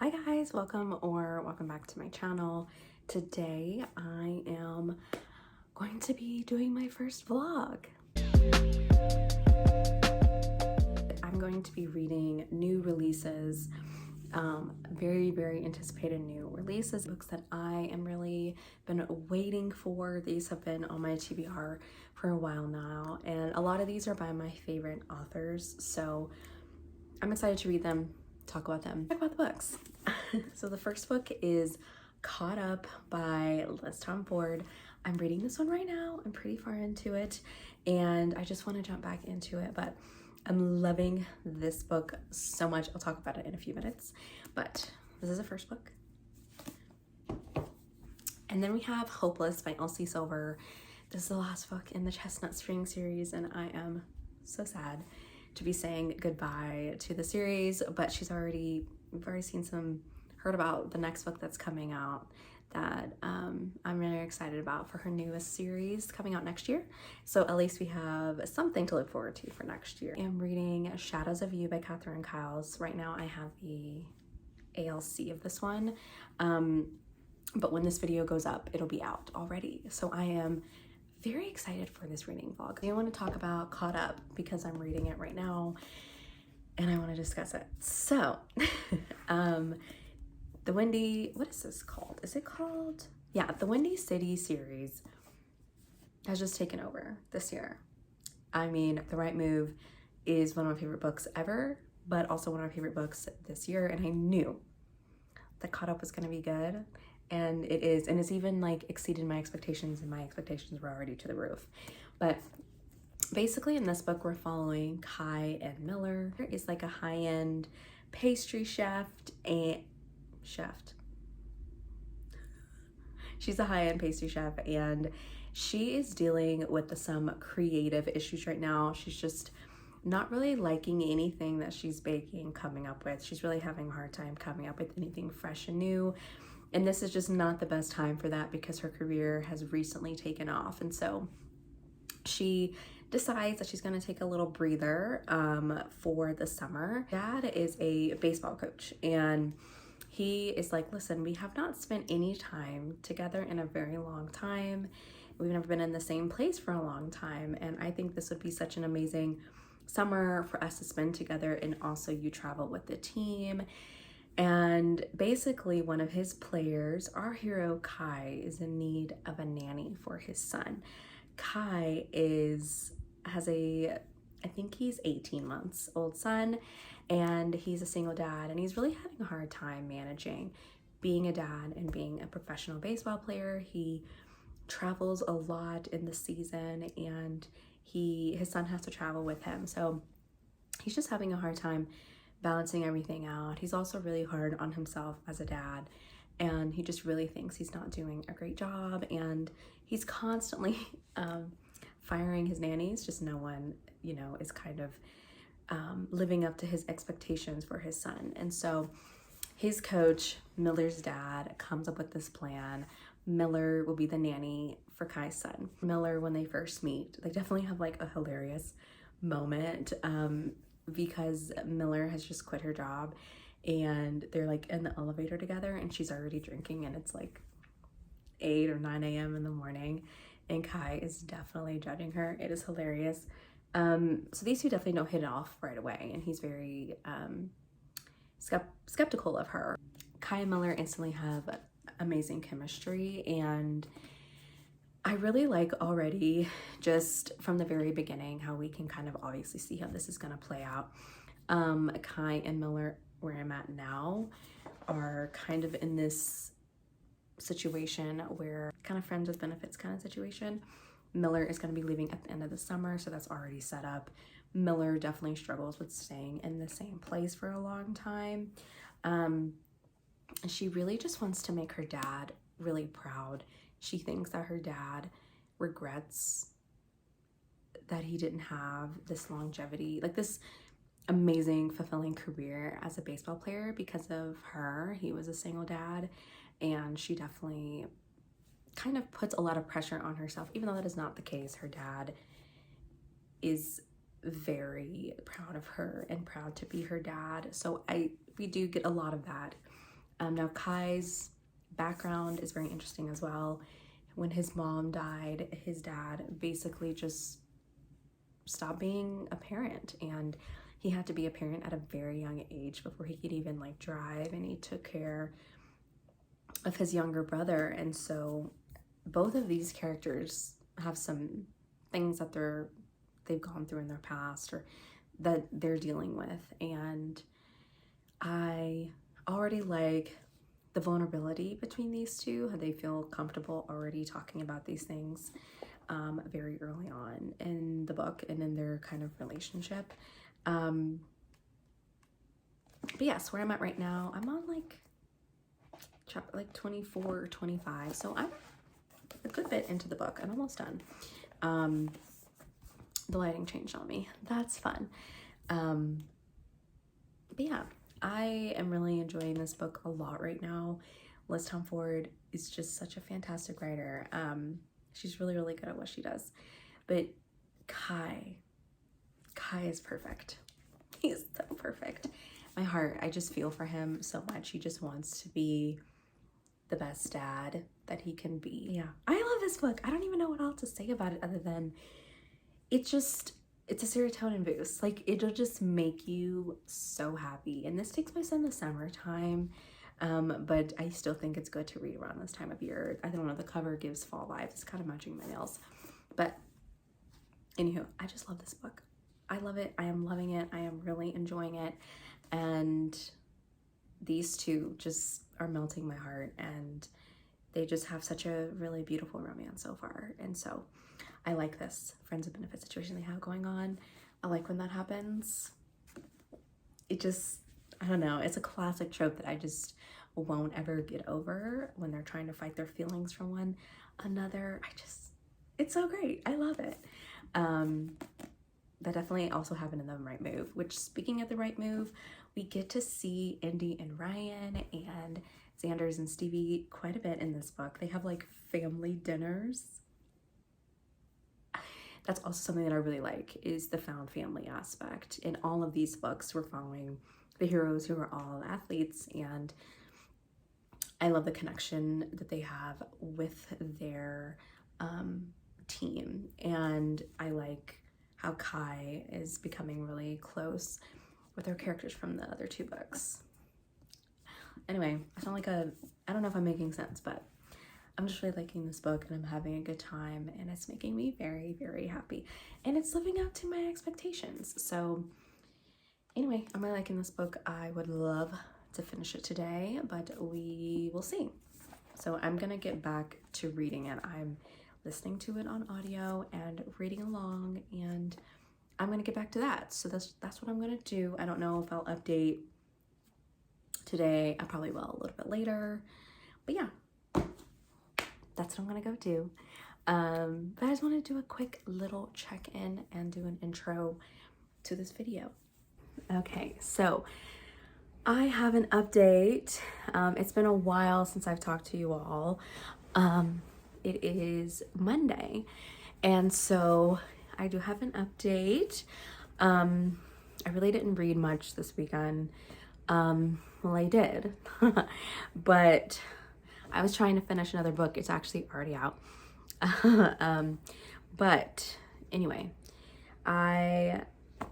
Hi guys, welcome back to my channel. Today I am going to be doing my first vlog. I'm going to be reading new releases, very anticipated new releases, books that I am really been waiting for. These have been on my TBR for a while now, and a lot of these are by my favorite authors, so I'm excited to read them, talk about the books. So the first book is Caught Up by Liz Tom Ford. I'm reading this one right now. I'm pretty far into it and I just want to jump back into it, but I'm loving this book so much. I'll talk about it in a few minutes, but this is the first book. And then we have Hopeless by Elsie Silver. This is the last book in the Chestnut String series and I am so sad to be saying goodbye to the series, but we've already heard about the next book that's coming out that I'm really excited about for her newest series coming out next year. So at least we have something to look forward to for next year. I'm reading Shadows of You by Katherine Kyles. Right now I have the ALC of this one, but when this video goes up, it'll be out already. So I am very excited for this reading vlog. I want to talk about Caught Up because I'm reading it right now and I want to discuss it. So, what is this called? Is it called? Yeah, the Windy City series has just taken over this year. I mean, The Right Move is one of my favorite books ever, but also one of my favorite books this year, and I knew that Caught Up was going to be good. And it is, and it's even like exceeded my expectations, and my expectations were already to the roof. But basically in this book, we're following Kai and Miller. Is like a high-end pastry chef. She's a high-end pastry chef and she is dealing with some creative issues right now. She's just not really liking anything that she's coming up with. She's really having a hard time coming up with anything fresh and new. And this is just not the best time for that because her career has recently taken off. And so she decides that she's going to take a little breather for the summer. Dad is a baseball coach and he is like, listen, we have not spent any time together in a very long time. We've never been in the same place for a long time. And I think this would be such an amazing summer for us to spend together, and also you travel with the team. And basically one of his players, our hero Kai, is in need of a nanny for his son. Kai I think he's 18 months old son, and he's a single dad, and he's really having a hard time managing being a dad and being a professional baseball player. He travels a lot in the season and his son has to travel with him. So he's just having a hard time balancing everything out. He's also really hard on himself as a dad, and he just really thinks he's not doing a great job, and he's constantly firing his nannies. Just no one, is kind of living up to his expectations for his son. And so his coach, Miller's dad, comes up with this plan. Miller will be the nanny for Kai's son. Miller, when they first meet, they definitely have like a hilarious moment because Miller has just quit her job and they're like in the elevator together and she's already drinking and it's like 8 or 9 a.m. in the morning and Kai is definitely judging her. It is hilarious. So these two definitely don't hit it off right away, and he's very skeptical of her. Kai and Miller instantly have amazing chemistry, and I really like already just from the very beginning how we can kind of obviously see how this is going to play out. Kai and Miller, where I'm at now, are kind of in this situation where kind of friends with benefits kind of situation. Miller is going to be leaving at the end of the summer, so that's already set up. Miller definitely struggles with staying in the same place for a long time. She really just wants to make her dad really proud. She thinks that her dad regrets that he didn't have this longevity, like this amazing, fulfilling career as a baseball player because of her. He was a single dad, and she definitely kind of puts a lot of pressure on herself, even though that is not the case. Her dad is very proud of her and proud to be her dad. So we do get a lot of that Now Kai's background is very interesting as well. When his mom died, his dad basically just stopped being a parent, and he had to be a parent at a very young age before he could even like drive, and he took care of his younger brother. And so both of these characters have some things that they've gone through in their past or that they're dealing with, and I already like the vulnerability between these two, how they feel comfortable already talking about these things very early on in the book and in their kind of relationship. But yes, where I'm at right now, I'm on like chapter like 24 or 25, so I'm a good bit into the book. I'm almost done. The lighting changed on me. That's fun. But yeah, I am really enjoying this book a lot right now. Liz Tom Ford is just such a fantastic writer. She's really, really good at what she does. But Kai is perfect. He's so perfect. My heart, I just feel for him so much. He just wants to be the best dad that he can be. Yeah, I love this book. I don't even know what else to say about it other than it's a serotonin boost. Like, it'll just make you so happy. And this takes place in the summertime, but I still think it's good to read around this time of year. I don't know, the cover gives fall vibes. It's kind of matching my nails. But anywho, I just love this book. I love it. I am loving it. I am really enjoying it. And these two just are melting my heart, and they just have such a really beautiful romance so far. And so I like this friends with benefit situation they have going on. I like when that happens. It just, I don't know, it's a classic trope that I just won't ever get over when they're trying to fight their feelings from one another. It's so great. I love it. That definitely also happened in The Right Move, which, speaking of The Right Move, we get to see Indy and Ryan and Xanders and Stevie quite a bit in this book. They have like family dinners. That's also something that I really like, is the found family aspect. In all of these books, we're following the heroes who are all athletes, and I love the connection that they have with their team. And I like how Kai is becoming really close with their characters from the other two books. Anyway, I sound like I don't know if I'm making sense, but I'm just really liking this book, and I'm having a good time, and it's making me very, very happy, and it's living up to my expectations. So anyway, I'm really liking this book. I would love to finish it today, but we will see. So I'm gonna get back to reading it. I'm listening to it on audio and reading along, and I'm gonna get back to that. So that's what I'm gonna do. I don't know if I'll update today. I probably will a little bit later, but yeah, that's what I'm gonna go do. But I just want to do a quick little check-in and do an intro to this video. Okay, so I have an update. It's been a while since I've talked to you all. It is Monday, and so I do have an update. I really didn't read much this weekend. Well, I did, but I was trying to finish another book. It's actually already out. But anyway, I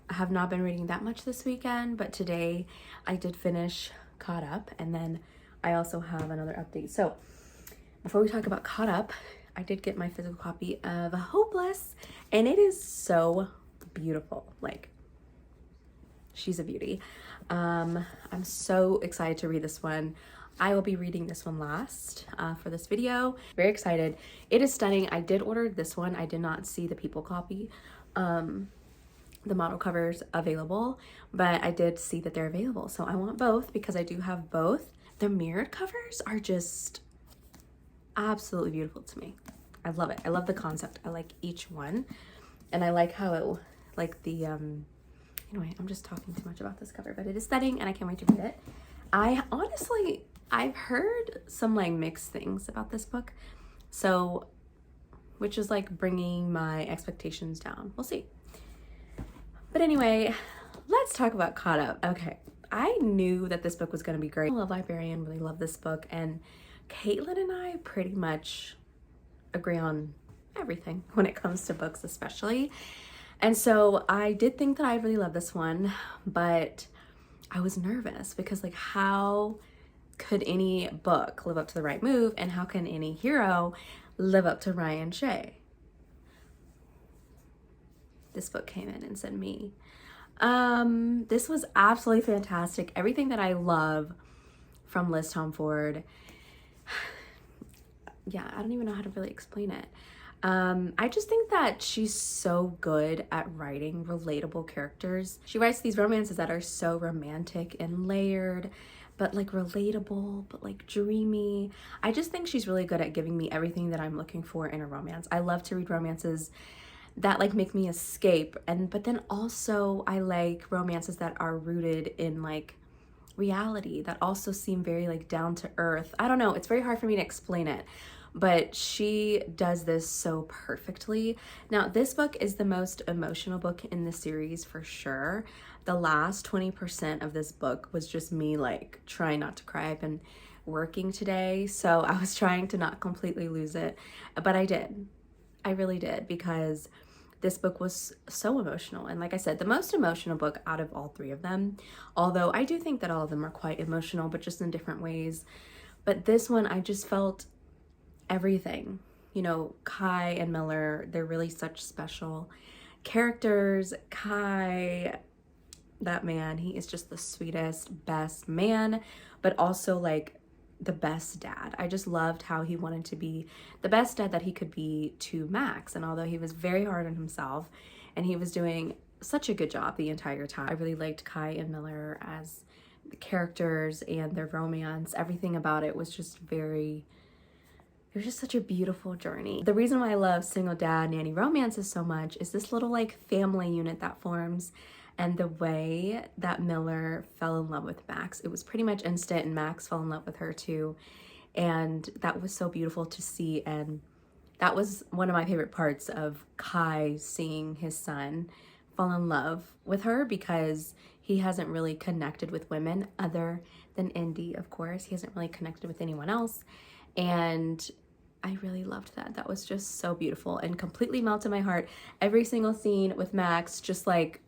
have not been reading that much this weekend, but today I did finish Caught Up, and then I also have another update. So before we talk about Caught Up, I did get my physical copy of Hopeless, and it is so beautiful. Like, she's a beauty. I'm so excited to read this one. I will be reading this one last for this video. Very excited. It is stunning. I did order this one. I did not see the people copy, the model covers available, but I did see that they're available. So I want both because I do have both. The mirrored covers are just absolutely beautiful to me. I love it. I love the concept. I like each one, and I like how it, like the anyway, I'm just talking too much about this cover, but it is stunning, and I can't wait to read it. I've heard some like mixed things about this book, so which is like bringing my expectations down. We'll see. But anyway, let's talk about Caught Up. Okay, I knew that this book was going to be great. Love Librarian, really love this book, and Caitlin and I pretty much agree on everything when it comes to books, especially. And so I did think that I really love this one, but I was nervous because, like, how could any book live up to The Right Move, and how can any hero live up to Ryan Shea? This book came in and said me. This was absolutely fantastic. Everything that I love from Liz Tomford. Yeah, I don't even know how to really explain it. I just think that she's so good at writing relatable characters. She writes these romances that are so romantic and layered, but like relatable, but like dreamy. I just think she's really good at giving me everything that I'm looking for in a romance. I love to read romances that like make me escape, but then also I like romances that are rooted in like reality, that also seem very like down to earth. I don't know, it's very hard for me to explain it, but she does this so perfectly. Now, this book is the most emotional book in the series for sure. The last 20% of this book was just me like trying not to cry. I've been working today, so I was trying to not completely lose it, but I did. I really did, because this book was so emotional. And like I said, the most emotional book out of all three of them, although I do think that all of them are quite emotional, but just in different ways. But this one, I just felt everything. You know, Kai and Miller, they're really such special characters. Kai, that man, he is just the sweetest, best man, but also like the best dad. I just loved how he wanted to be the best dad that he could be to Max. And although he was very hard on himself and he was doing such a good job the entire time, I really liked Kai and Miller as the characters and their romance. Everything about it was just it was just such a beautiful journey. The reason why I love single dad nanny romances so much is this little like family unit that forms, and the way that Miller fell in love with Max. It was pretty much instant, and Max fell in love with her too. And that was so beautiful to see. And that was one of my favorite parts of Kai, seeing his son fall in love with her, because he hasn't really connected with women other than Indy, of course. He hasn't really connected with anyone else. And I really loved that. That was just so beautiful and completely melted my heart. Every single scene with Max, just like,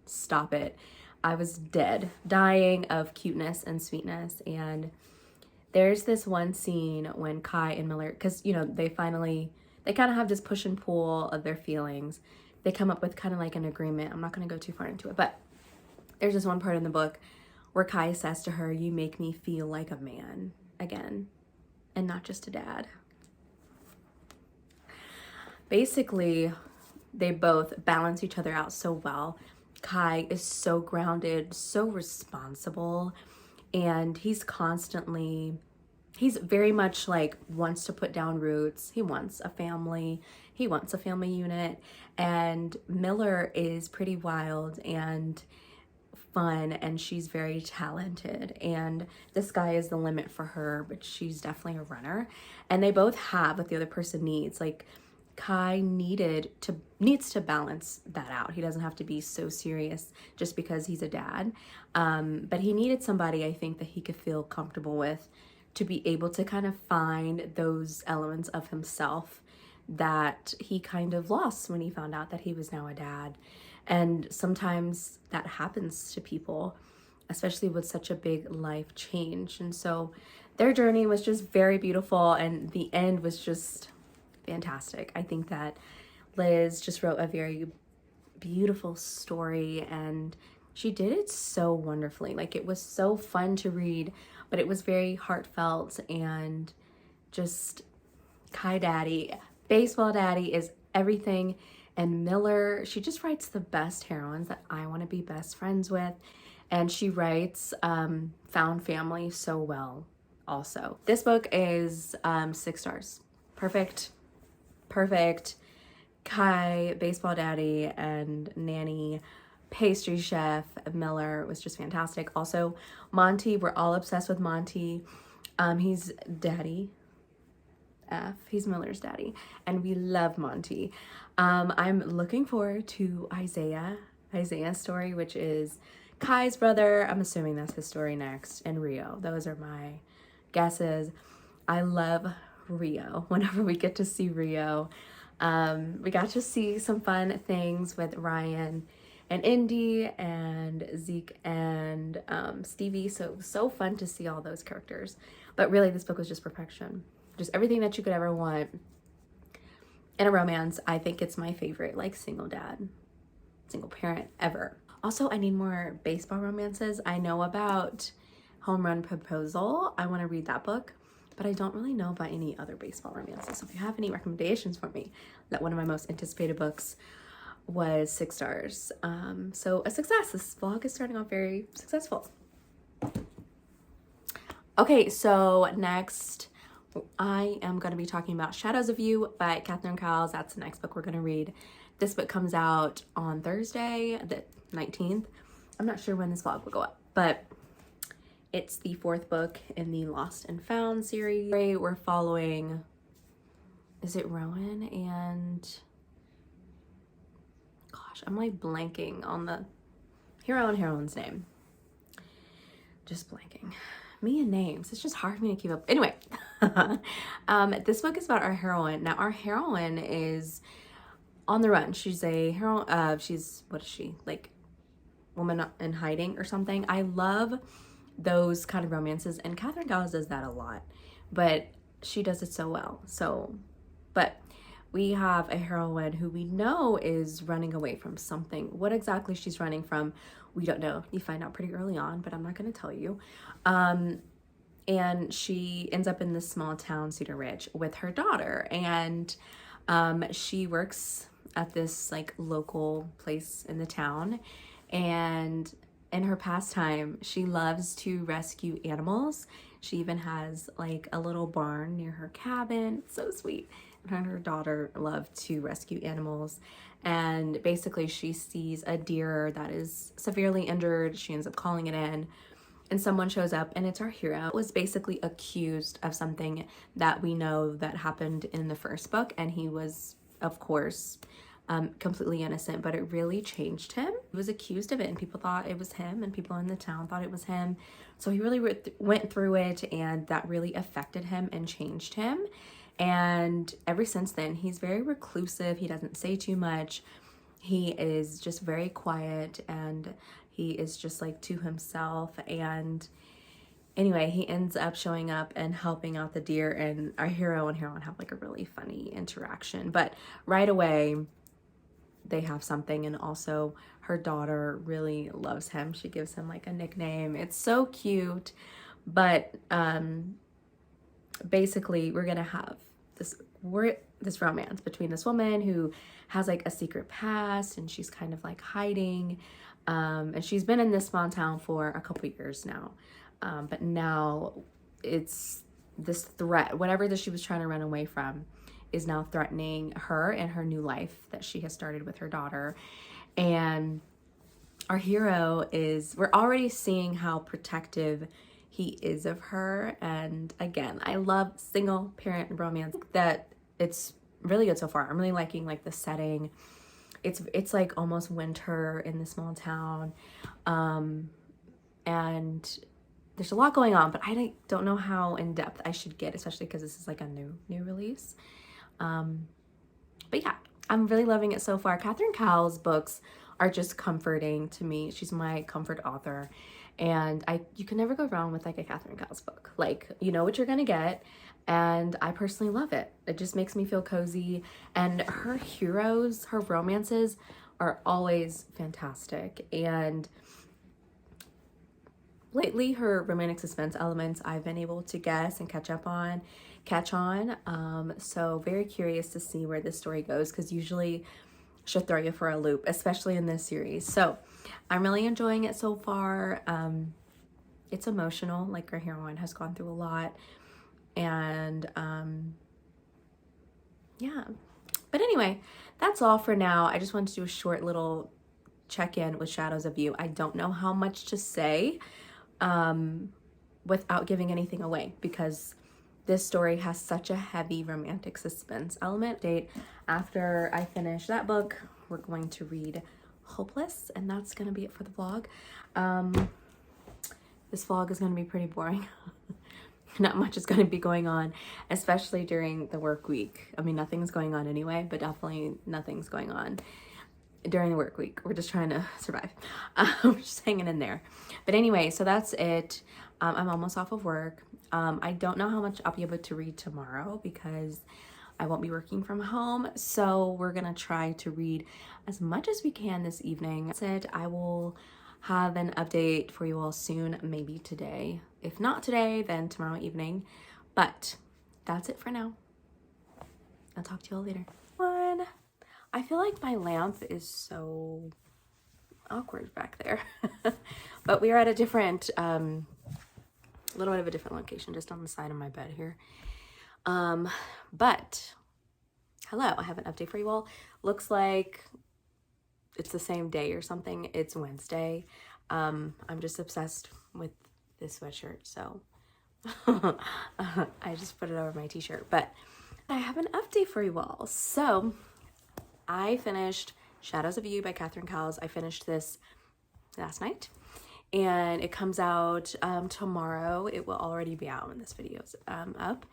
stop it. I was dead, dying of cuteness and sweetness. And there's this one scene when Kai and Miller, because, you know, they kind of have this push and pull of their feelings. They come up with kind of like an agreement. I'm not going to go too far into it, but there's this one part in the book where Kai says to her, "You make me feel like a man again, and not just a dad." Basically, they both balance each other out so well. Kai is so grounded, so responsible, and he's very much like wants to put down roots. He wants a family. He wants a family unit. And Miller is pretty wild and fun, and she's very talented, and the sky is the limit for her, but she's definitely a runner. And they both have what the other person needs. Like, Kai needs to balance that out. He doesn't have to be so serious just because he's a dad. But he needed somebody, I think, that he could feel comfortable with, to be able to kind of find those elements of himself that he kind of lost when he found out that he was now a dad. And sometimes that happens to people, especially with such a big life change. And so their journey was just very beautiful, and the end was just fantastic. I think that Liz just wrote a very beautiful story, and she did it so wonderfully. Like, it was so fun to read, but it was very heartfelt, and just Kai Daddy, baseball daddy, is everything. And Miller, she just writes the best heroines that I want to be best friends with. And she writes found family so well also. This book is 6 stars. Perfect. Kai, baseball daddy, and nanny, pastry chef Miller was just fantastic. Also, Monty, we're all obsessed with Monty. He's daddy F. He's Miller's daddy, and we love Monty. I'm looking forward to Isaiah's story, which is Kai's brother, I'm assuming that's his story next, and Rio. Those are my guesses. I love Rio. Whenever we get to see Rio, we got to see some fun things with Ryan and Indy and Zeke and Stevie. So it was so fun to see all those characters. But really, this book was just perfection. Just everything that you could ever want in a romance. I think it's my favorite, like, single parent ever. Also, I need more baseball romances. I know about Home Run Proposal. I want to read that book, but I don't really know about any other baseball romances. So if you have any recommendations for me, that one of my most anticipated books was 6 stars. So a success. This vlog is starting off very successful. Okay, so next I am going to be talking about Shadows of You by Catherine Cowles. That's the next book we're going to read. This book comes out on Thursday, the 19th. I'm not sure when this vlog will go up, but it's the 4th book in the Lost and Found series. We're following, is it Rowan and, gosh, I'm like blanking on the hero and heroine's name. Just blanking. Me and names, it's just hard for me to keep up. Anyway, this book is about our heroine. Now, our heroine is on the run. She's a heroine, she's, what is she? Like, woman in hiding or something. I love those kind of romances, and Catherine Cowles does that a lot, but she does it so well. But we have a heroine who we know is running away from something. What exactly she's running from, we don't know. You find out pretty early on, but I'm not going to tell you. And she ends up in this small town, Cedar Ridge, with her daughter, and she works at this like local place in the town, and in her pastime, she loves to rescue animals. She even has like a little barn near her cabin. It's so sweet. Her and her daughter love to rescue animals. And basically she sees a deer that is severely injured. She ends up calling it in, and someone shows up, and it's our hero. Was basically accused of something that we know that happened in the first book, and he was, of course, completely innocent, but it really changed him. He was accused of it, and people thought it was him, and people in the town thought it was him. So he really went through it, and that really affected him and changed him. And ever since then, he's very reclusive. He doesn't say too much. He is just very quiet, and he is just like to himself. And anyway, he ends up showing up and helping out the deer, and our hero and heroine have like a really funny interaction. But right away, they have something, and also her daughter really loves him. She gives him like a nickname. It's so cute. But basically, we're gonna have this romance between this woman who has like a secret past, and she's kind of like hiding, and she's been in this small town for a couple years now, but now it's this threat, whatever that she was trying to run away from, is now threatening her and her new life that she has started with her daughter. And our hero is, we're already seeing how protective he is of her. And again, I love single parent romance, that it's really good so far. I'm really liking like the setting. It's like almost winter in the small town, and there's a lot going on, but I don't know how in depth I should get, especially because this is like a new release. But yeah, I'm really loving it so far. Catherine Cowles' books are just comforting to me. She's my comfort author, and you can never go wrong with like a Catherine Cowles book. Like, you know what you're gonna get, and I personally love it. It just makes me feel cozy, and her heroes, her romances are always fantastic. And lately, her romantic suspense elements I've been able to guess and catch on. So very curious to see where this story goes, because usually she'll throw you for a loop, especially in this series. So I'm really enjoying it so far. It's emotional, like our heroine has gone through a lot. And yeah. But anyway, that's all for now. I just wanted to do a short little check-in with Shadows of You. I don't know how much to say without giving anything away, because this story has such a heavy romantic suspense element. After I finish that book, we're going to read hopeless, and that's gonna be it for the vlog. This vlog is gonna be pretty boring. Not much is gonna be going on, especially during the work week. I mean, nothing's going on anyway, but definitely nothing's going on during the work week. We're just trying to survive. Just hanging in there. But anyway, so that's it. I'm almost off of work. I don't know how much I'll be able to read tomorrow because I won't be working from home. So we're gonna try to read as much as we can this evening. That's it. I will have an update for you all soon, maybe today. If not today, then tomorrow evening. But that's it for now. I'll talk to you all later. One. I feel like my lamp is so awkward back there. But we are at a different, little bit of a different location, just on the side of my bed here. But hello, I have an update for you all. Looks like it's the same day or something. It's Wednesday. I'm just obsessed with this sweatshirt, so I just put it over my t-shirt. But I have an update for you all. So I finished Shadows of You by Catherine Cowles. I finished this last night, and it comes out tomorrow. It will already be out when this video is up.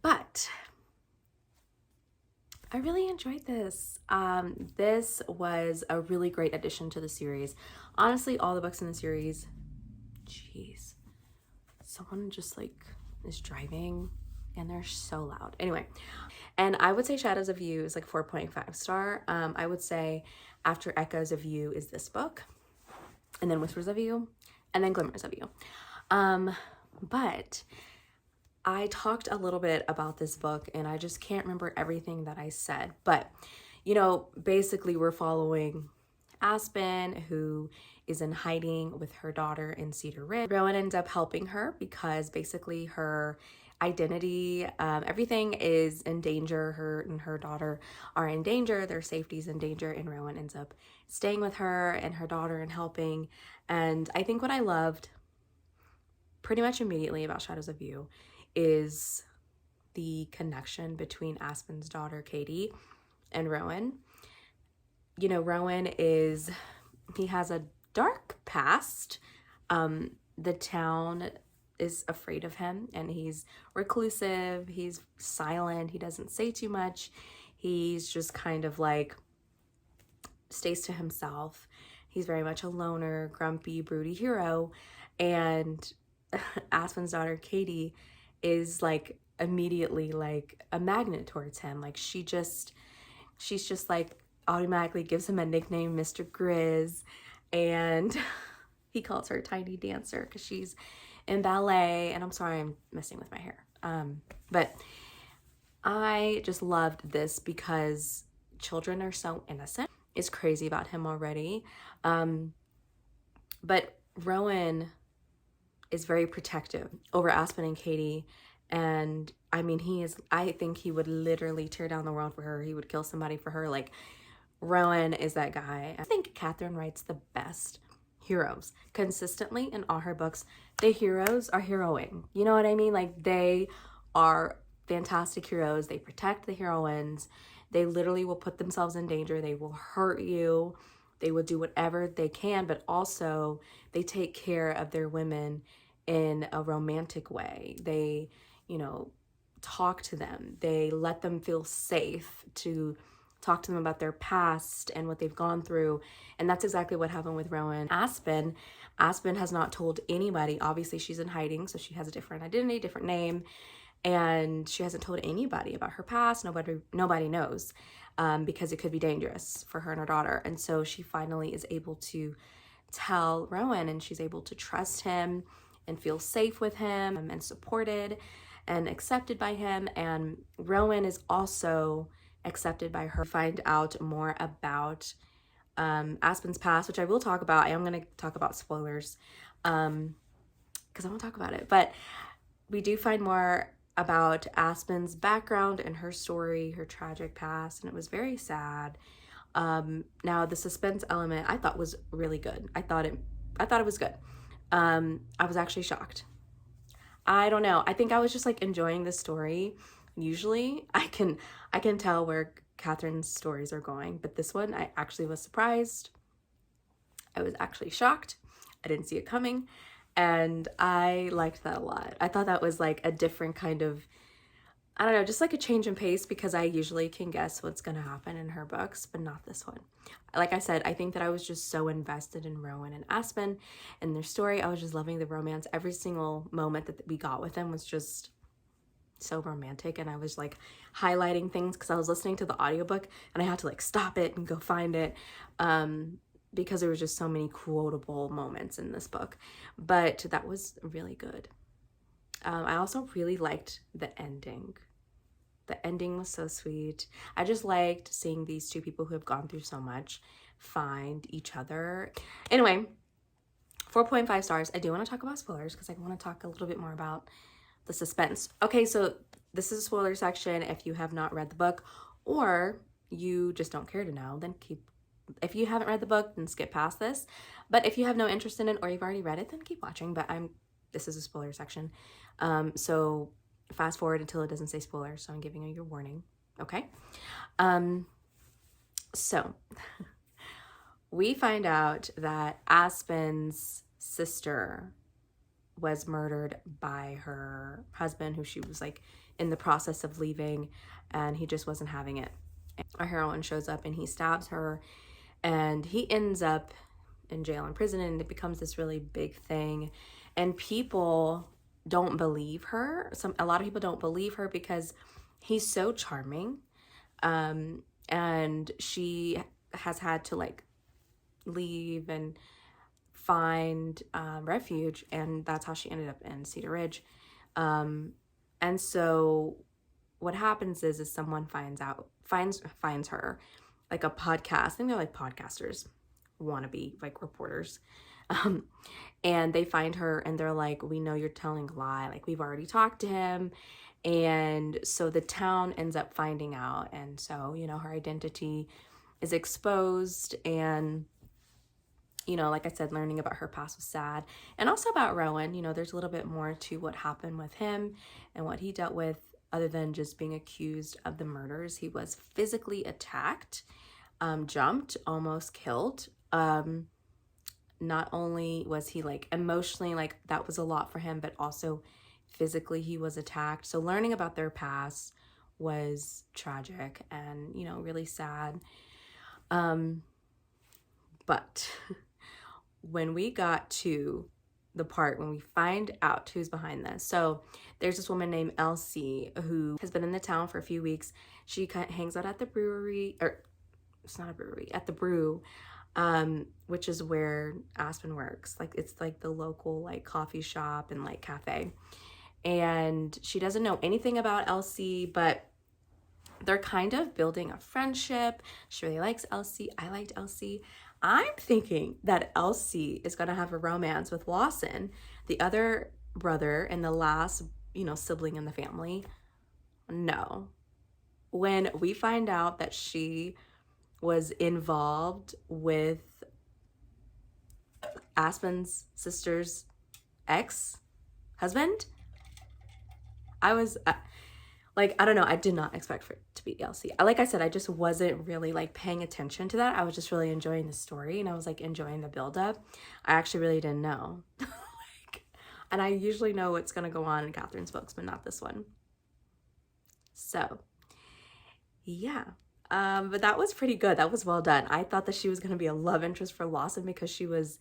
But I really enjoyed this. This was a really great addition to the series. Honestly, all the books in the series, jeez, someone just like is driving and they're so loud. Anyway, and I would say Shadows of You is like 4.5 star. I would say After Echoes of You is this book, and then Whispers of You, and then Glimmers of You. But I talked a little bit about this book and I just can't remember everything that I said. But, you know, basically we're following Aspen, who is in hiding with her daughter in Cedar Ridge. Rowan ends up helping her because basically her identity, everything is in danger. Her and her daughter are in danger. Their safety's in danger, and Rowan ends up staying with her and her daughter and helping. And I think what I loved pretty much immediately about Shadows of You is the connection between Aspen's daughter Katie and Rowan. You know, Rowan he has a dark past. The town is afraid of him, and he's reclusive, he's silent, he doesn't say too much, he's just kind of like stays to himself. He's very much a loner, grumpy, broody hero. And Aspen's daughter Katie is like immediately like a magnet towards him. Like she's just like automatically gives him a nickname, Mr. Grizz, and he calls her Tiny Dancer because she's in ballet. And I'm sorry, I'm messing with my hair. But I just loved this because children are so innocent. Is crazy about him already. But Rowan is very protective over Aspen and Katie. And I mean, I think he would literally tear down the world for her. He would kill somebody for her. Like, Rowan is that guy. I think Catherine writes the best heroes consistently in all her books. The heroes are heroing. You know what I mean? Like, they are fantastic heroes. They protect the heroines. They literally will put themselves in danger. They will hurt you. They will do whatever they can, but also they take care of their women in a romantic way. They, you know, talk to them. They let them feel safe to talk to them about their past and what they've gone through. And that's exactly what happened with Rowan. Aspen has not told anybody. Obviously, she's in hiding, so she has a different identity, different name, and she hasn't told anybody about her past. Nobody knows, because it could be dangerous for her and her daughter. And so she finally is able to tell Rowan, and she's able to trust him and feel safe with him and supported and accepted by him. And Rowan is also accepted by her. Find out more about Aspen's past, which I will talk about. I am going to talk about spoilers because I won't talk about it. But we do find more about Aspen's background and her story, her tragic past, and it was very sad. Now the suspense element I thought was really good. I thought it was good. I was actually shocked. I don't know. I think I was just like enjoying the story. Usually I can tell where Catherine's stories are going. But this one, I actually was surprised. I was actually shocked. I didn't see it coming. And I liked that a lot. I thought that was like a different kind of, I don't know, just like a change in pace, because I usually can guess what's going to happen in her books, but not this one. Like I said, I think that I was just so invested in Rowan and Aspen and their story. I was just loving the romance. Every single moment that we got with them was just so romantic, and I was like highlighting things because I was listening to the audiobook and I had to like stop it and go find it because there was just so many quotable moments in this book. But that was really good. I also really liked the ending. The ending was so sweet. I just liked seeing these two people who have gone through so much find each other. Anyway, 4.5 stars. I do want to talk about spoilers because I want to talk a little bit more about the suspense. Okay, so this is a spoiler section. If you have not read the book or you just don't care to know, then if you haven't read the book, then skip past this. But if you have no interest in it or you've already read it, then keep watching. But this is a spoiler section. So fast forward until it doesn't say spoiler. So I'm giving you your warning. Okay. So we find out that Aspen's sister was murdered by her husband, who she was like in the process of leaving, and he just wasn't having it. Our heroine shows up and he stabs her, and he ends up in jail and prison, and it becomes this really big thing. And people don't believe her. A lot of people don't believe her because he's so charming, and she has had to like leave and find refuge, and that's how she ended up in Cedar Ridge. And so what happens is someone finds her, like a podcast. I think they're like podcasters, wannabe like reporters. And they find her and they're like, we know you're telling a lie. Like, we've already talked to him. And so the town ends up finding out. And so, her identity is exposed. And, like I said, learning about her past was sad. And also about Rowan, there's a little bit more to what happened with him and what he dealt with, other than just being accused of the murders. He was physically attacked, jumped, almost killed. Not only was he like emotionally, like that was a lot for him, but also physically he was attacked. So learning about their past was tragic and, really sad. But when we got to the part when we find out who's behind this, so there's this woman named Elsie who has been in the town for a few weeks. She hangs out at the brewery, or it's not a brewery, at the brew, which is where Aspen works. Like, it's like the local like coffee shop and like cafe. And she doesn't know anything about Elsie, but they're kind of building a friendship. She really likes Elsie. I liked Elsie. I'm thinking that Elsie is going to have a romance with Lawson, the other brother and the last, sibling in the family. No. When we find out that she was involved with Aspen's sister's ex-husband, I was I don't know, I did not expect for it to be Elsie. Like I said, I just wasn't really like paying attention to that. I was just really enjoying the story, and I was like enjoying the buildup. I actually really didn't know. And I usually know what's going to go on in Catherine's books, but not this one. So yeah. But that was pretty good. That was well done. I thought that she was going to be a love interest for Lawson because she was,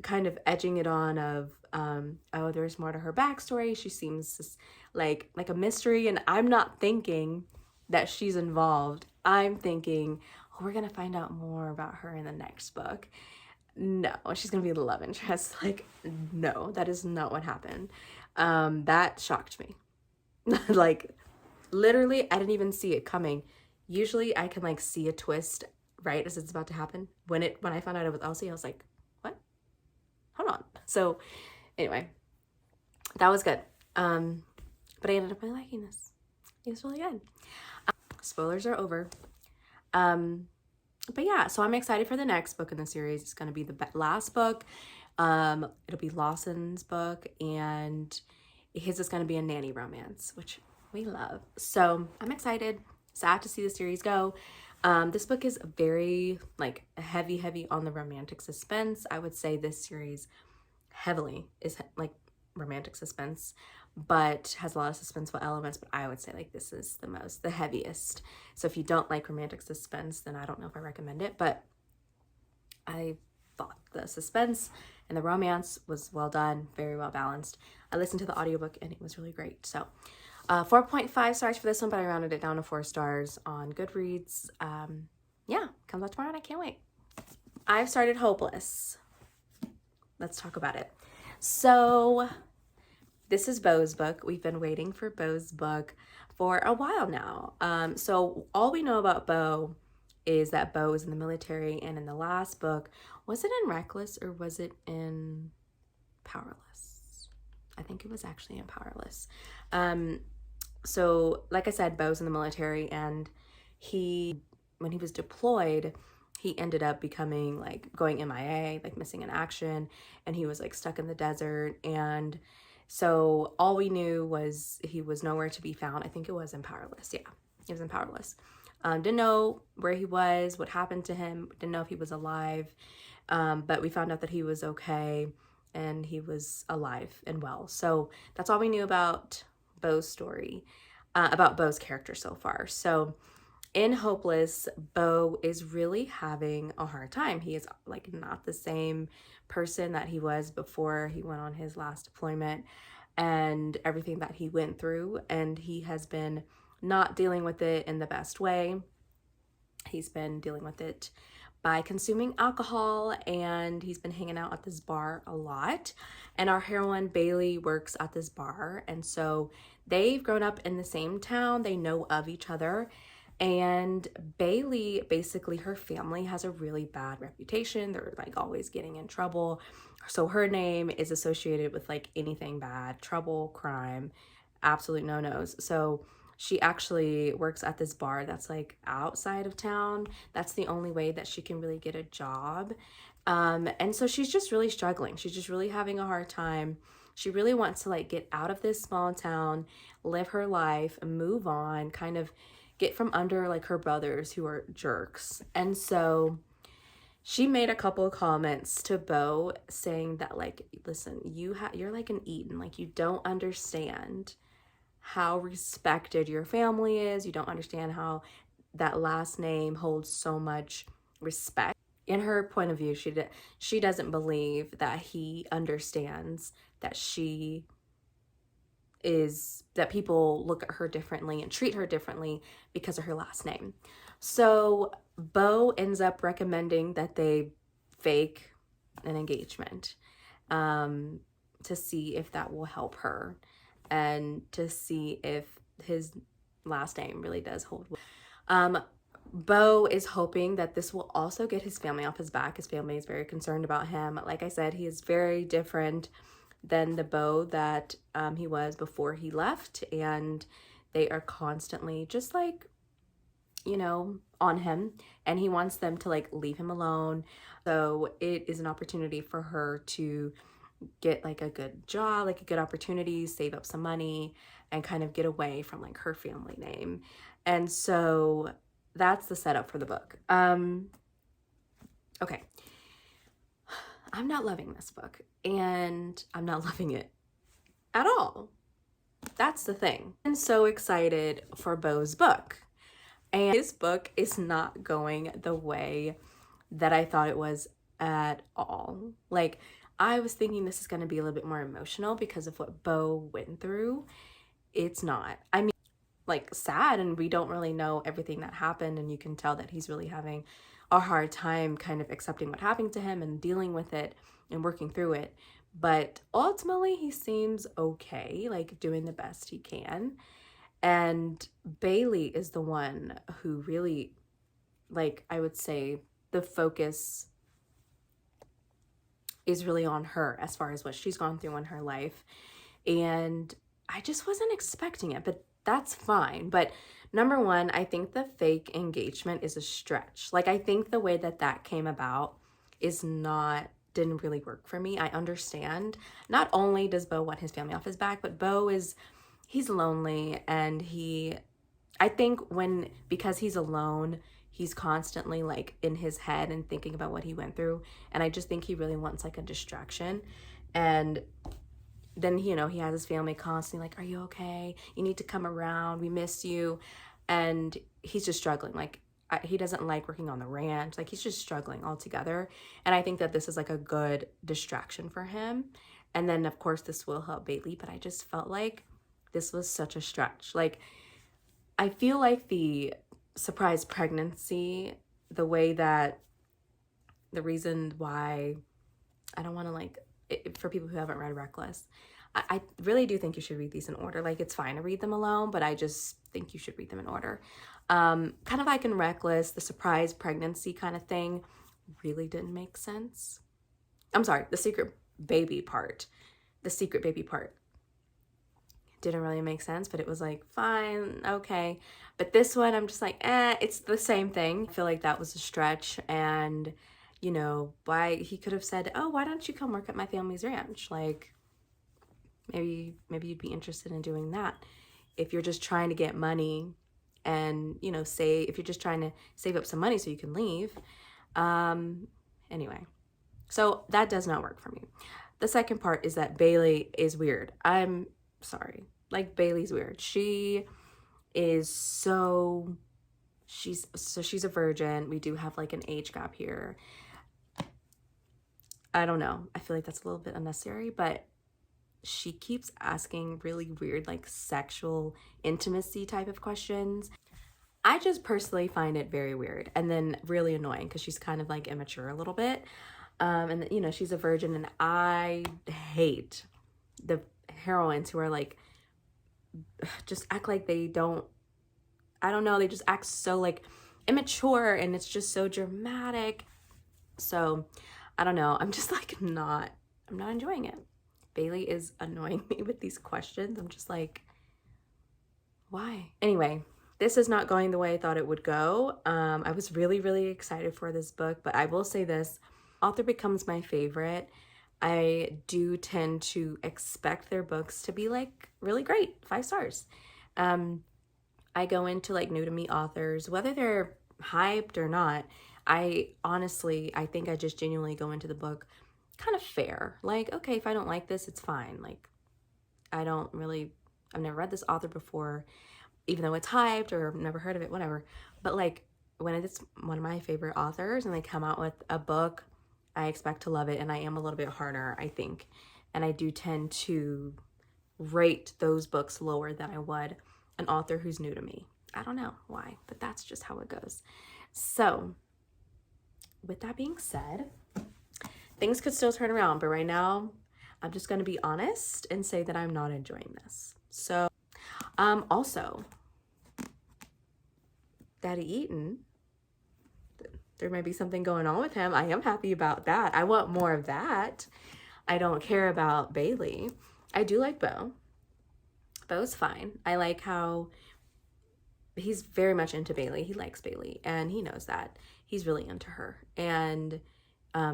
kind of edging it on of, oh, there's more to her backstory. She seems like a mystery. And I'm not thinking that she's involved. I'm thinking, oh, we're going to find out more about her in the next book. No, she's going to be the love interest. Like, no, that is not what happened. That shocked me. Like, literally, I didn't even see it coming. Usually I can like see a twist right as it's about to happen. When I found out it was Elsie, I was like, what? Hold on. So anyway, that was good. But I ended up really liking this. It was really good. Spoilers are over. But yeah, so I'm excited for the next book in the series. It's going to be the last book. It'll be Lawson's book, and his is going to be a nanny romance, which we love. So I'm excited. Sad to see the series go. This book is very like heavy on the romantic suspense. I would say this series heavily is like romantic suspense, but has a lot of suspenseful elements. But I would say like this is the heaviest. So if you don't like romantic suspense, then I don't know if I recommend it, but I thought the suspense and the romance was well done, very well balanced. I listened to the audiobook and it was really great. So 4.5 stars for this one, but I rounded it down to 4 stars on Goodreads. Yeah, comes out tomorrow and I can't wait. I've started Hopeless. Let's talk about it. So this is Beau's book. We've been waiting for Beau's book for a while now. So all we know about Beau is that Beau is in the military, and in the last book, was it in Reckless or was it in Powerless? I think it was actually in Powerless. So like I said, Beau's in the military, and when he was deployed, he ended up becoming like going MIA, like missing in action, and he was like stuck in the desert. And so all we knew was he was nowhere to be found. I think it was in Powerless. Yeah, it was in Powerless. Didn't know where he was, what happened to him, didn't know if he was alive, but we found out that he was okay and he was alive and well. So that's all we knew about Beau's story, about Beau's character so far. So in Hopeless, Beau is really having a hard time. He is like not the same person that he was before he went on his last deployment and everything that he went through, and he has been not dealing with it in the best way. He's been dealing with it by consuming alcohol, and he's been hanging out at this bar a lot. And our heroine Bailey works at this bar, and so they've grown up in the same town. They know of each other. And Bailey, basically her family has a really bad reputation. They're like always getting in trouble. So her name is associated with like anything bad, trouble, crime, absolute no-nos. So she actually works at this bar that's like outside of town. That's the only way that she can really get a job. And so she's just really struggling. She's just really having a hard time. She really wants to like get out of this small town, live her life, move on, kind of get from under like her brothers who are jerks. And so she made a couple of comments to Beau saying that like, listen, you're like an Eaton, like you don't understand how respected your family is. You don't understand how that last name holds so much respect. In her point of view, she doesn't believe that he understands that that people look at her differently and treat her differently because of her last name. So Beau ends up recommending that they fake an engagement to see if that will help her and to see if his last name really does hold. Beau is hoping that this will also get his family off his back. His family is very concerned about him. Like I said, he is very different than the Beau that he was before he left, and they are constantly just like, you know, on him, and he wants them to like leave him alone. So it is an opportunity for her to get like a good job, like a good opportunity, save up some money, and kind of get away from like her family name. And so that's the setup for the book. Okay. I'm not loving this book, and I'm not loving it at all. That's the thing. I'm so excited for Beau's book, and his book is not going the way that I thought it was at all. Like, I was thinking this is going to be a little bit more emotional because of what Beau went through. It's not. I mean, like, sad, and we don't really know everything that happened, and you can tell that he's really having a hard time kind of accepting what happened to him and dealing with it and working through it. But ultimately he seems okay, like doing the best he can. And Bailey is the one who really, like, I would say the focus is really on her as far as what she's gone through in her life. And I just wasn't expecting it, but that's fine. But number one, I think the fake engagement is a stretch. Like, I think the way that came about didn't really work for me. I understand. Not only does Beau want his family off his back, but he's lonely, and I think because he's alone, he's constantly like in his head and thinking about what he went through. And I just think he really wants like a distraction. And then, he has his family constantly like, are you okay? You need to come around. We miss you. And he's just struggling. Like, he doesn't like working on the ranch. Like, he's just struggling altogether. And I think that this is like a good distraction for him. And then, of course, this will help Bailey. But I just felt like this was such a stretch. Like, I feel like the surprise pregnancy, the way that the reason why I don't want to like, for people who haven't read Reckless, I really do think you should read these in order. Like, it's fine to read them alone, but I just think you should read them in order. Kind of like in Reckless, the surprise pregnancy kind of thing really didn't make sense. I'm sorry, the secret baby part didn't really make sense, but it was like, fine, okay. But this one, I'm just like, it's the same thing. I feel like that was a stretch. And, why he could have said, oh, why don't you come work at my family's ranch? Like, maybe you'd be interested in doing that. If you're just trying to get money and, if you're just trying to save up some money so you can leave. Anyway, so that does not work for me. The second part is that Bailey is weird. I'm sorry. Like, Bailey's weird. She's a virgin. We do have like an age gap here. I don't know. I feel like that's a little bit unnecessary, but she keeps asking really weird, like, sexual intimacy type of questions. I just personally find it very weird and then really annoying because she's kind of like immature a little bit. And she's a virgin, and I hate the heroines who are like, just act like they don't, I don't know, they just act so like immature, and it's just so dramatic. So I don't know, I'm just like I'm not enjoying it. Bailey is annoying me with these questions. I'm just like, why? Anyway, this is not going the way I thought it would go. I was really, really excited for this book, but I will say this, author becomes my favorite. I do tend to expect their books to be like really great, 5 stars. I go into like new to me authors, whether they're hyped or not. I think I just genuinely go into the book kind of fair. Like, okay, if I don't like this, it's fine. Like, I've never read this author before, even though it's hyped or I've never heard of it, whatever. But like, when it's one of my favorite authors and they come out with a book, I expect to love it. And I am a little bit harder, I think. And I do tend to rate those books lower than I would an author who's new to me. I don't know why, but that's just how it goes. So with that being said, things could still turn around, but right now I'm just going to be honest and say that I'm not enjoying this. So also, Daddy Eaton, there may be something going on with him. I am happy about that. I want more of that. I don't care about Bailey. I do like Beau. Beau's fine. I like how he's very much into Bailey. He likes Bailey, and he knows that. He's really into her, and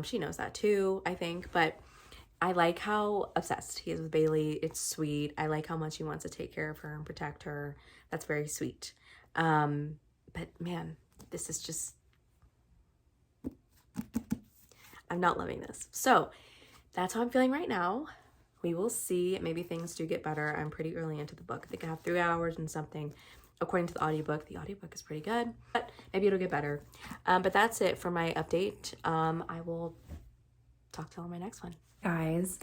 she knows that too, I think. But I like how obsessed he is with Bailey. It's sweet. I like how much he wants to take care of her and protect her. That's very sweet. But man, this is just, I'm not loving this. So that's how I'm feeling right now. We will see. Maybe things do get better. I'm pretty early into the book. I think I have 3 hours and something. According to the audiobook is pretty good, but maybe it'll get better. But that's it for my update. I will talk to you on my next one. Guys,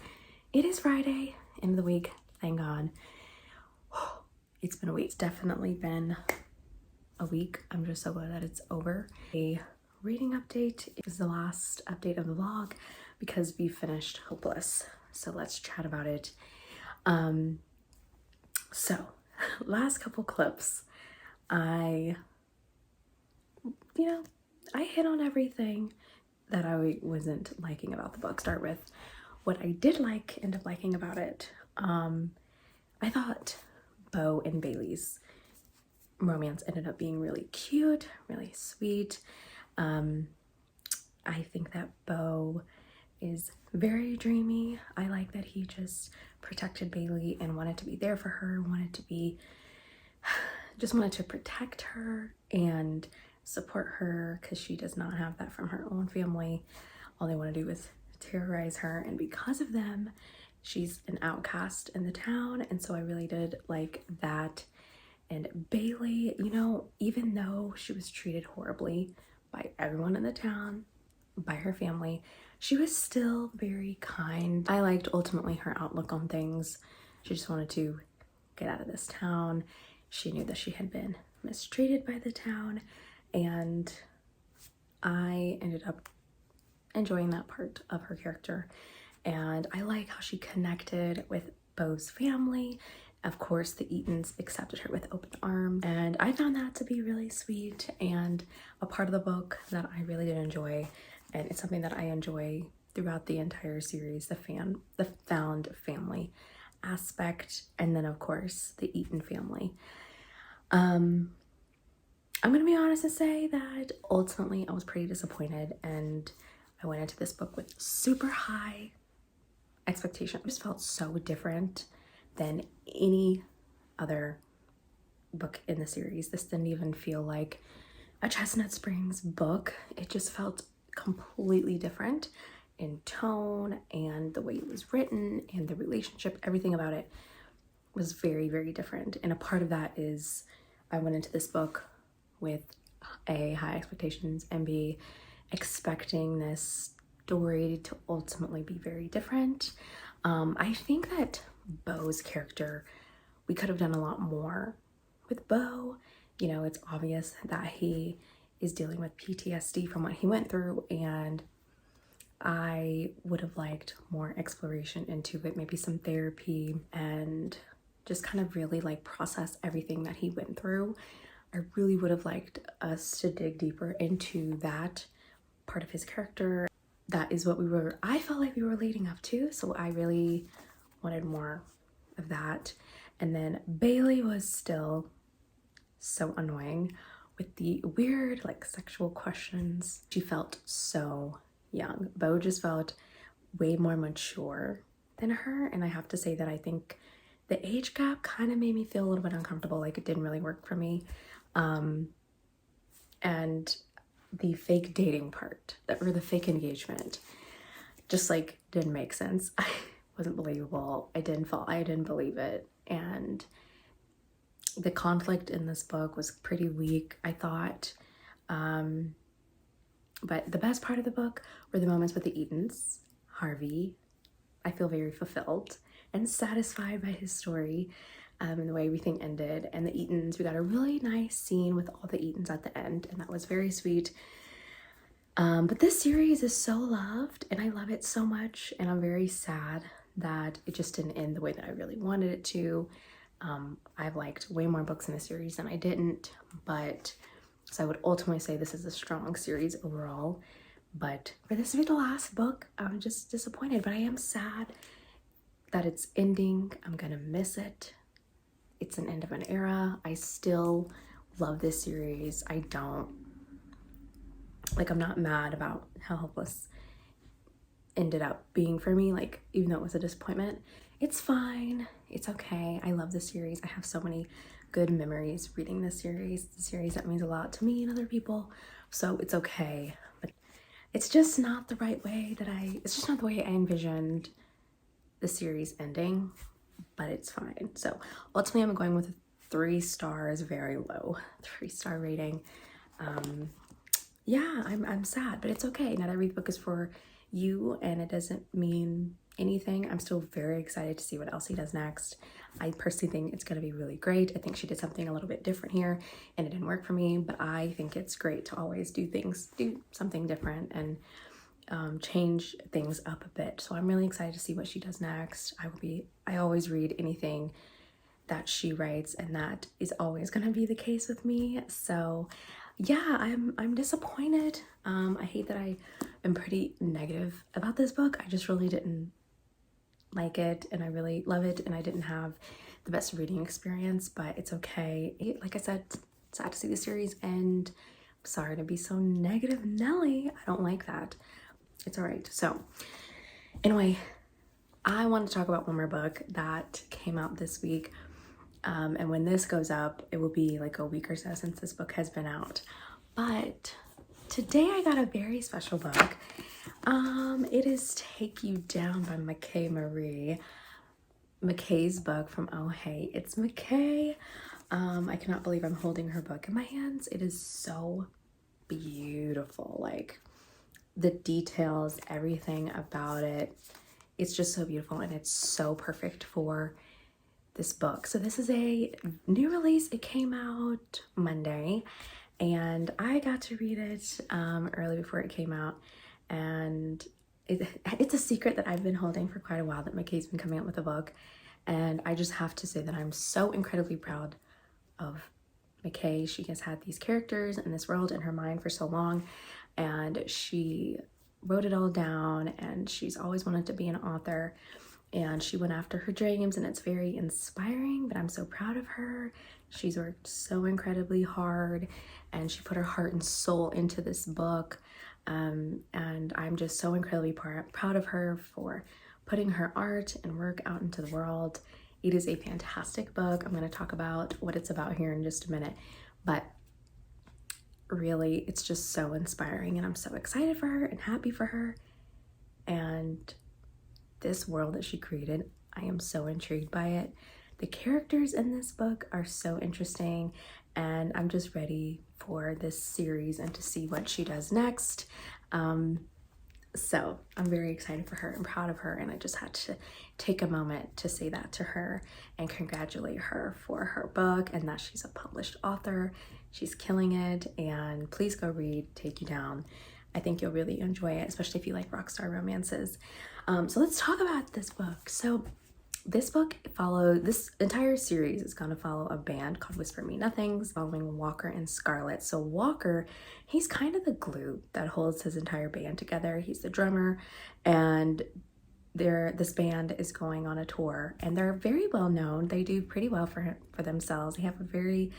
it is Friday, end of the week, thank God. It's been a week. It's definitely been a week. I'm just so glad that it's over. A reading update is the last update of the vlog because we finished Hopeless. So let's chat about it. So last couple clips, I hit on everything that I wasn't liking about the book. Start with what I did end up liking about it. I thought Beau and Bailey's romance ended up being really cute, really sweet. I think that Beau is very dreamy. I like that he just protected Bailey and wanted to be there for her, wanted to be just wanted to protect her and support her because she does not have that from her own family. All they want to do is terrorize her, and because of them, she's an outcast in the town. And so I really did like that. And Bailey, you know, even though she was treated horribly by everyone in the town, by her family, she was still very kind. I liked ultimately her outlook on things. She just wanted to get out of this town. She knew that she had been mistreated by the town, and I ended up enjoying that part of her character. And I like how she connected with Beau's family. Of course, the Eatons accepted her with open arms, and I found that to be really sweet and a part of the book that I really did enjoy. And it's something that I enjoy throughout the entire series, the found family aspect, and then of course the Eaton family. I'm gonna be honest and say that ultimately I was pretty disappointed, and I went into this book with super high expectation. It just felt so different than any other book in the series. This didn't even feel like a Chestnut Springs book. It just felt completely different in tone, and the way it was written and the relationship, everything about it was very, very different. And a part of that is I went into this book with A, high expectations, and B, expecting this story to ultimately be very different. I think that Beau's character, we could have done a lot more with Beau. You know, it's obvious that he is dealing with PTSD from what he went through, and I would have liked more exploration into it, maybe some therapy, and just kind of really like process everything that he went through. I really would have liked us to dig deeper into that part of his character. That is what I felt like we were leading up to, so I really wanted more of that. And then Bailey was still so annoying with the weird like sexual questions. She felt so young. Beau just felt way more mature than her, and I have to say that I think the age gap kind of made me feel a little bit uncomfortable. Like it didn't really work for me. And the fake dating part, or the fake engagement, just like didn't make sense. I wasn't believable. I didn't believe it. And the conflict in this book was pretty weak, I thought. But the best part of the book were the moments with the Eatons. Harvey, I feel very fulfilled and satisfied by his story, and the way everything ended. And the Eatons, we got a really nice scene with all the Eatons at the end, and that was very sweet. But this series is so loved, and I love it so much, and I'm very sad that it just didn't end the way that I really wanted it to. I've liked way more books in the series than I didn't, but so I would ultimately say this is a strong series overall. But for this to be the last book, I'm just disappointed, but I am sad that it's ending. I'm gonna miss it. It's an end of an era. I still love this series. I'm not mad about how Hopeless ended up being for me, like, even though it was a disappointment. It's fine. It's okay. I love this series. I have so many good memories reading this series. The series that means a lot to me and other people. So it's okay. But it's just not the right way it's just not the way I envisioned the series ending, but it's fine. So ultimately I'm going with 3 stars, very low 3-star rating. Yeah, I'm sad, but it's okay. Not every book is for you, and it doesn't mean anything. I'm still very excited to see what else he does next. I personally think it's going to be really great. I think she did something a little bit different here, and it didn't work for me, but I think it's great to always do something different and change things up a bit. So I'm really excited to see what she does next. I always read anything that she writes, and that is always going to be the case with me. So yeah, I'm disappointed. I hate that I am pretty negative about this book. I just really didn't like it, and I really love it, and I didn't have the best reading experience, but it's okay. Like I said, sad to see the series end. I'm sorry to be so negative, Nelly. I don't like that. It's all right. So anyway, I want to talk about one more book that came out this week, And when this goes up, it will be like a week or so since this book has been out. But today I got a very special book. It is Take You Down by McKay Marie. McKay's book from Oh Hey, It's McKay. I cannot believe I'm holding her book in my hands. It is so beautiful. Like the details, everything about it. It's just so beautiful, and it's so perfect for this book. So this is a new release. It came out Monday, and I got to read it early before it came out. And it's a secret that I've been holding for quite a while, that McKay's been coming out with a book. And I just have to say that I'm so incredibly proud of McKay. She has had these characters in this world in her mind for so long, and she wrote it all down, and she's always wanted to be an author, and she went after her dreams, and it's very inspiring. But I'm so proud of her. She's worked so incredibly hard, and she put her heart and soul into this book, and I'm just so incredibly proud of her for putting her art and work out into the world. It is a fantastic book. I'm going to talk about what it's about here in just a minute, but really it's just so inspiring, and I'm so excited for her and happy for her. And this world that she created, I am so intrigued by it. The characters in this book are so interesting, and I'm just ready for this series and to see what she does next. So I'm very excited for her and proud of her, and I just had to take a moment to say that to her and congratulate her for her book and that she's a published author. She's killing it, and please go read Take You Down. I think you'll really enjoy it, especially if you like rockstar romances. So let's talk about this book. So this entire series is going to follow a band called Whisper Me Nothings, following Walker and Scarlett. So Walker, he's kind of the glue that holds his entire band together. He's the drummer, and this band is going on a tour, and they're very well known. They do pretty well for themselves. They have a very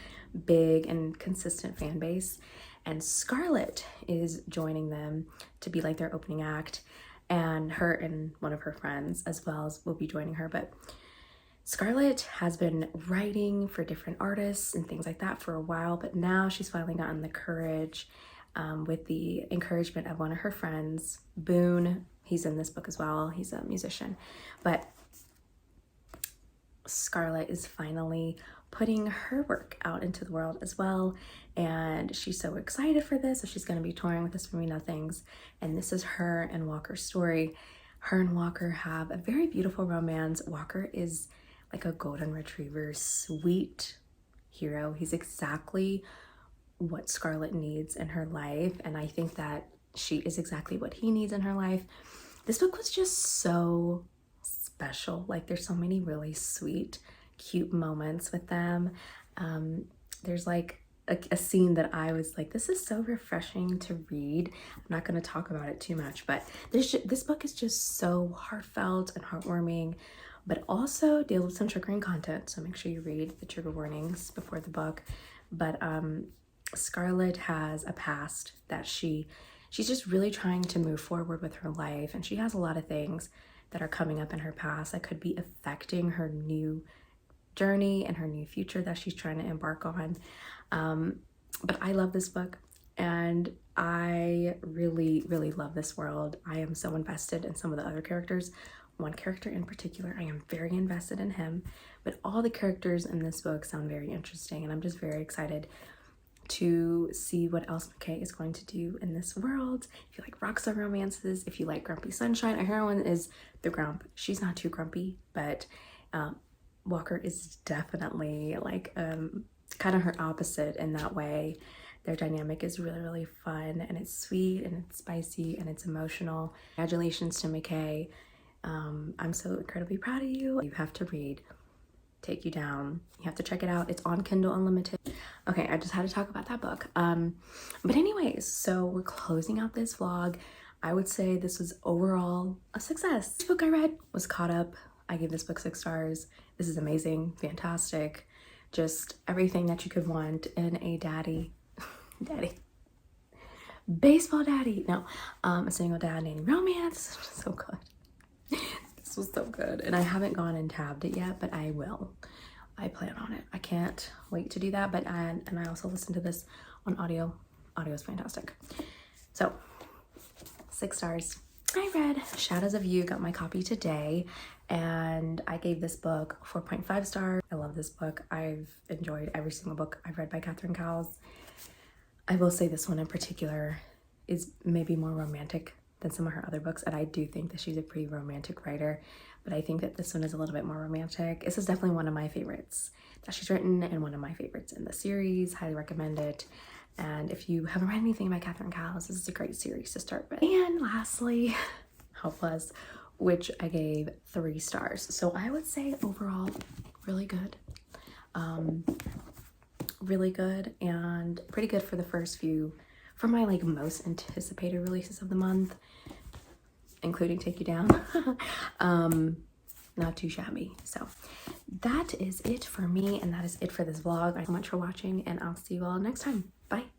big and consistent fan base, and Scarlett is joining them to be like their opening act, and her and one of her friends as well will be joining her. But Scarlett has been writing for different artists and things like that for a while, but now she's finally gotten the courage, with the encouragement of one of her friends, Boone. He's in this book as well. He's a musician. But Scarlett is finally putting her work out into the world as well, and she's so excited for this. So she's going to be touring with This For Me Nothings, and this is her and Walker's story. Her and Walker have a very beautiful romance. Walker is like a golden retriever, sweet hero. He's exactly what Scarlett needs in her life, and I think that she is exactly what he needs in her life. This book was just so special. Like, there's so many really sweet, cute moments with them. There's like a scene that I was like, this is so refreshing to read. I'm not going to talk about it too much, but this book is just so heartfelt and heartwarming, but also deals with some triggering content. So make sure you read the trigger warnings before the book. But Scarlett has a past that she's just really trying to move forward with her life, and she has a lot of things that are coming up in her past that could be affecting her new journey and her new future that she's trying to embark on. But I love this book, and I really, really love this world. I am so invested in some of the other characters. One character in particular, I am very invested in him, but all the characters in this book sound very interesting, and I'm just very excited to see what else McKay is going to do in this world. If you like rockstar romances, if you like grumpy sunshine, our heroine is the grump. She's not too grumpy, but Walker is definitely like kind of her opposite in that way. Their dynamic is really, really fun, and it's sweet, and it's spicy, and it's emotional. Congratulations to McKay. I'm so incredibly proud of you. You have to read Take You Down. You have to check it out. It's on Kindle Unlimited. Okay, I just had to talk about that book. But anyways, so we're closing out this vlog. I would say this was overall a success. This book I read was Caught Up. I gave this book 6 stars. This is amazing, fantastic, just everything that you could want in a baseball daddy. No, a single dad named romance. So good. This was so good, and I haven't gone and tabbed it yet, but I will. I plan on it. I can't wait to do that. But and I also listen to this on audio. Audio is fantastic. So 6 stars. I read Shadows of You, got my copy today, and I gave this book 4.5 stars. I love this book. I've enjoyed every single book I've read by Catherine Cowles. I will say this one in particular is maybe more romantic than some of her other books, and I do think that she's a pretty romantic writer, but I think that this one is a little bit more romantic. This is definitely one of my favorites that she's written and one of my favorites in the series. Highly recommend it. And if you haven't read anything by Catherine Cowles, this is a great series to start with. And lastly, Helpless, which I gave 3 stars. So I would say overall, really good. Really good and pretty good for the first few, for my like most anticipated releases of the month, including Take You Down. Not too shabby. So that is it for me, and that is it for this vlog. Thank you so much for watching, and I'll see you all next time. Bye.